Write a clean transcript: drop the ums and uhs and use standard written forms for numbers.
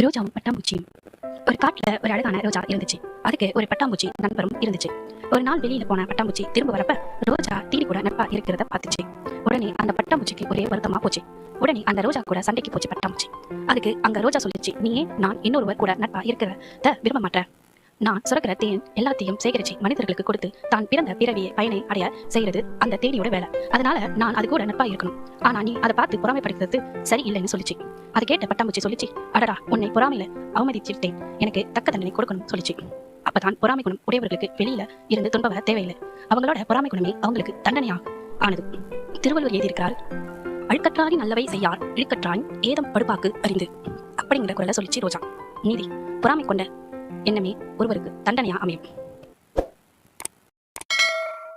ரோஜாவும் பட்டாம்பூச்சியும். ஒரு காட்டுல ஒரு அழகான ரோஜா இருந்துச்சு. அதுக்கு ஒரு பட்டாம்பூச்சி நண்பரும் இருந்துச்சு. ஒரு நாள் வெளியில போன பட்டாம்பூச்சி திரும்ப வரப்ப ரோஜா தீனி கூட நட்பா இருக்கிறத பார்த்துச்சு. உடனே அந்த பட்டாம்பூச்சிக்கு ஒரே வருத்தமா போச்சு. உடனே அந்த ரோஜா கூட சண்டைக்கு போச்சு பட்டாம்பூச்சி. அதுக்கு அங்க ரோஜா சொல்லிச்சு, நீயே நான் இன்னொருவர் கூட நட்பா இருக்கிறத விரும்ப மாட்டேன். நான் சுரக்கிற தேன் எல்லாத்தையும் சேகரிச்சு மனிதர்களுக்கு கொடுத்து தான் பிறந்த பிறவியை பயனை அடைய செய்யறது அந்த தேனியோட வேலை. அதனால நான் அது கூட நட்பா இருக்கணும். ஆனா நீ அதை பார்த்து பொறாமைப்படுத்துறது சரி இல்லைன்னு சொல்லிச்சு. அது கேட்ட பட்டாம்பூச்சி சொல்லிச்சு, அடடா, உன்னை பொறாமையில அவமதிச்சுட்டேன், எனக்கு தக்க தண்டனை கொடுக்கணும் சொல்லிச்சு. அப்பதான் பொறாமை குணம் உடையவர்களுக்கு வெளியில இருந்து துன்ப வர தேவையில்லை. அவங்களோட பொறாமை குணமே அவங்களுக்கு தண்டனையா ஆனது. திருவள்ளுவர் எழுதியிருக்கிறார், அழுக்கற்றாரி நல்லவை செய்யார் இழுக்கற்றான் ஏதம் படுப்பாக்கு அறிந்து அப்படிங்கிற குரலை சொல்லிச்சு ரோஜா. நீதி பொறாமை கொண்ட எண்ணமே ஒருவருக்கு தண்டனையா அமையும்.